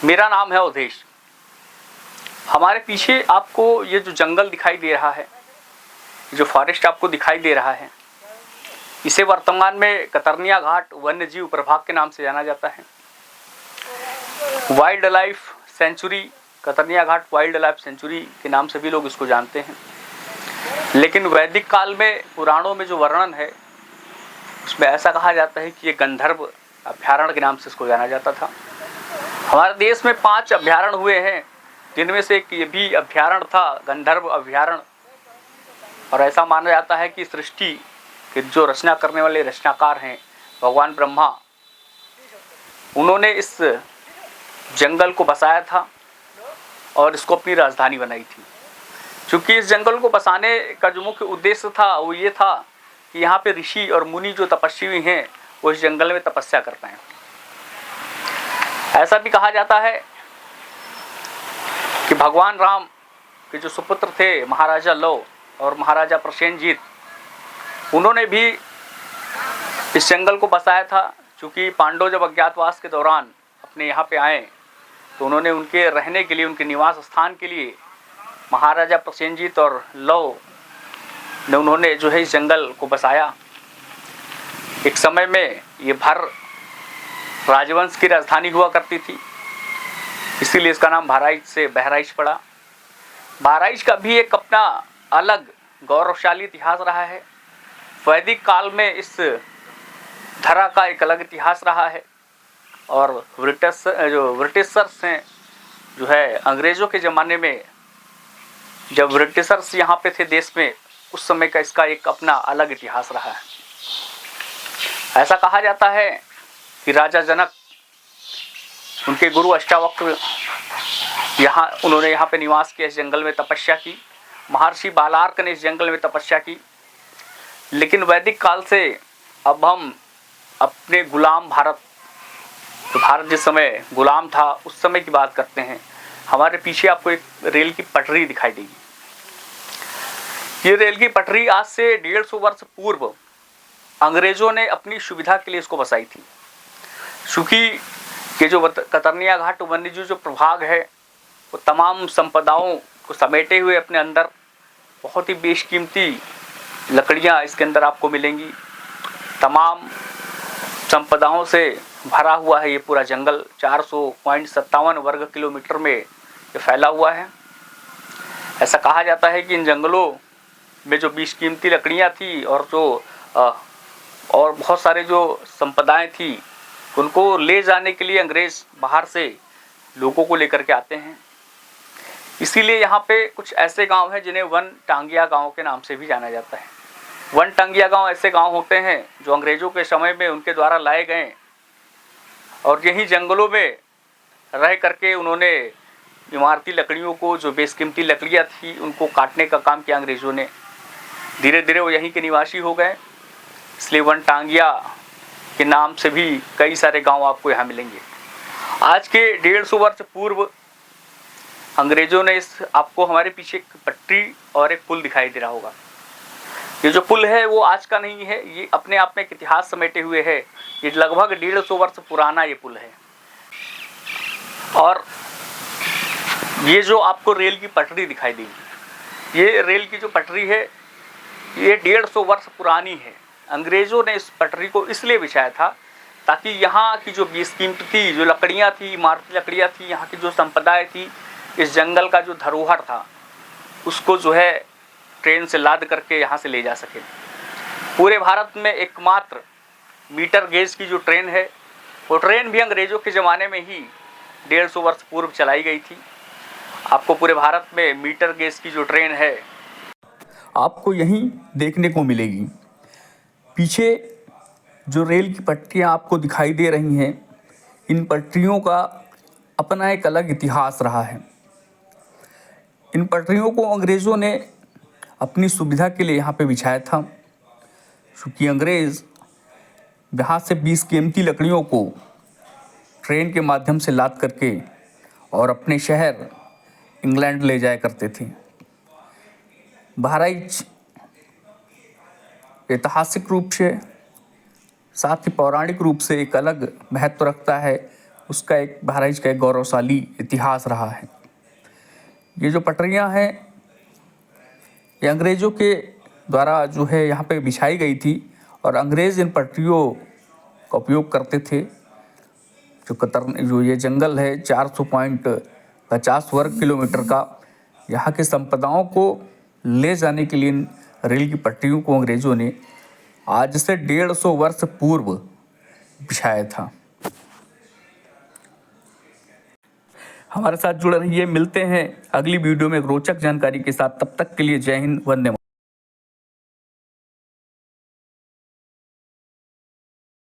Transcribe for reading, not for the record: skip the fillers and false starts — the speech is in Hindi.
मेरा नाम है अवधेश। हमारे पीछे आपको ये जो जंगल दिखाई दे रहा है, जो फॉरेस्ट आपको दिखाई दे रहा है, इसे वर्तमान में कतरनिया घाट वन्य जीव प्रभाग के नाम से जाना जाता है। वाइल्ड लाइफ सेंचुरी, कतरनिया घाट वाइल्ड लाइफ सेंचुरी के नाम से भी लोग इसको जानते हैं। लेकिन वैदिक काल में पुराणों में जो वर्णन है उसमें ऐसा कहा जाता है कि ये गंधर्व अभ्यारण्य के नाम से इसको जाना जाता था। हमारे देश में 5 अभ्यारण्य हुए हैं, जिनमें से एक ये भी अभ्यारण्य था, गंधर्व अभ्यारण्य। और ऐसा माना जाता है कि सृष्टि के जो रचना करने वाले रचनाकार हैं भगवान ब्रह्मा, उन्होंने इस जंगल को बसाया था और इसको अपनी राजधानी बनाई थी। क्योंकि इस जंगल को बसाने का जो मुख्य उद्देश्य था वो ये था कि यहाँ पे ऋषि और मुनि जो तपस्वी हैं वो इस जंगल में तपस्या कर पाएं। ऐसा भी कहा जाता है कि भगवान राम के जो सुपुत्र थे महाराजा लव और महाराजा प्रसेनजीत, उन्होंने भी इस जंगल को बसाया था। क्योंकि पांडव जब अज्ञातवास के दौरान अपने यहाँ पे आए तो उन्होंने उनके रहने के लिए, उनके निवास स्थान के लिए महाराजा प्रसेनजीत और लव ने उन्होंने जो है इस जंगल को बसाया। एक समय में ये भर राजवंश की राजधानी हुआ करती थी, इसीलिए इसका नाम बहराइच से बहराइच पड़ा। बहराइच का भी एक अपना अलग गौरवशाली इतिहास रहा है। वैदिक काल में इस धरा का एक अलग इतिहास रहा है। और ब्रिटिशर्स हैं जो है, अंग्रेज़ों के ज़माने में जब ब्रिटिशर्स यहाँ पे थे देश में, उस समय का इसका एक अपना अलग इतिहास रहा है। ऐसा कहा जाता है कि राजा जनक, उनके गुरु अष्टावक्र उन्होंने यहाँ पे निवास किया, इस जंगल में तपस्या की। महर्षि बालार्क ने इस जंगल में तपस्या की। लेकिन वैदिक काल से अब हम अपने गुलाम भारत, तो भारत जिस समय गुलाम था उस समय की बात करते हैं। हमारे पीछे आपको एक रेल की पटरी दिखाई देगी। ये रेल की पटरी आज से 150 वर्ष पूर्व अंग्रेज़ों ने अपनी सुविधा के लिए इसको बसाई थी। चूँकि ये जो कतरनिया घाट वन्यजीव जो प्रभाग है वो तमाम संपदाओं को समेटे हुए अपने अंदर, बहुत ही बेशकीमती लकड़ियाँ इसके अंदर आपको मिलेंगी। तमाम संपदाओं से भरा हुआ है ये पूरा जंगल। 400.57 वर्ग किलोमीटर में ये फैला हुआ है। ऐसा कहा जाता है कि इन जंगलों में जो बेशकीमती लकड़ियाँ थी और बहुत सारे जो संपदाएं थी, उनको ले जाने के लिए अंग्रेज़ बाहर से लोगों को लेकर के आते हैं। इसीलिए यहाँ पे कुछ ऐसे गांव हैं जिन्हें वन टांगिया गांव के नाम से भी जाना जाता है। वन टांगिया गांव ऐसे गांव होते हैं जो अंग्रेज़ों के समय में उनके द्वारा लाए गए और यहीं जंगलों में रह करके उन्होंने इमारती लकड़ियों को, जो बेशकीमती लकड़ियाँ थी, उनको काटने का काम किया अंग्रेज़ों ने। धीरे धीरे वो यहीं के निवासी हो गए, इसलिए वन टांगिया के नाम से भी कई सारे गांव आपको यहाँ मिलेंगे। आज के 150 वर्ष पूर्व अंग्रेज़ों ने आपको हमारे पीछे एक पटरी और एक पुल दिखाई दे रहा होगा। ये जो पुल है वो आज का नहीं है, ये अपने आप में एक इतिहास समेटे हुए है। ये लगभग 150 वर्ष पुराना ये पुल है। और ये जो आपको रेल की पटरी दिखाई देगी, ये रेल की जो पटरी है ये 150 वर्ष पुरानी है। अंग्रेज़ों ने इस पटरी को इसलिए बिछाया था ताकि यहाँ की जो बेशकीमती थी, जो लकड़ियाँ थी, इमारती लकड़ियाँ थी, यहाँ की जो संपदाएँ थी, इस जंगल का जो धरोहर था, उसको जो है ट्रेन से लाद करके यहाँ से ले जा सके। पूरे भारत में एकमात्र मीटर गेज की जो ट्रेन है, वो ट्रेन भी अंग्रेज़ों के ज़माने में ही 150 वर्ष पूर्व चलाई गई थी। आपको पूरे भारत में मीटर गेज की जो ट्रेन है आपको यहीं देखने को मिलेगी। पीछे जो रेल की पटरियाँ आपको दिखाई दे रही हैं, इन पटरियों का अपना एक अलग इतिहास रहा है। इन पटरियों को अंग्रेज़ों ने अपनी सुविधा के लिए यहाँ पे बिछाया था। क्योंकि अंग्रेज़ यहाँ से 20 कीमती लकड़ियों को ट्रेन के माध्यम से लाद करके और अपने शहर इंग्लैंड ले जाया करते थे। बहराइच ऐतिहासिक रूप से, साथ ही पौराणिक रूप से एक अलग महत्व रखता है। उसका एक बहराइच का एक गौरवशाली इतिहास रहा है। ये जो पटरियां हैं ये अंग्रेज़ों के द्वारा जो है यहाँ पे बिछाई गई थी और अंग्रेज़ इन पटरियों का उपयोग करते थे। जो ये जंगल है 400.50 वर्ग किलोमीटर का, यहाँ की संपदाओं को ले जाने के लिए रेल की पटरियों को अंग्रेज़ों ने आज से 150 वर्ष पूर्व बिछाया था। हमारे साथ जुड़े रहिए, मिलते हैं अगली वीडियो में एक रोचक जानकारी के साथ। तब तक के लिए जय हिंद, वंदे मातरम।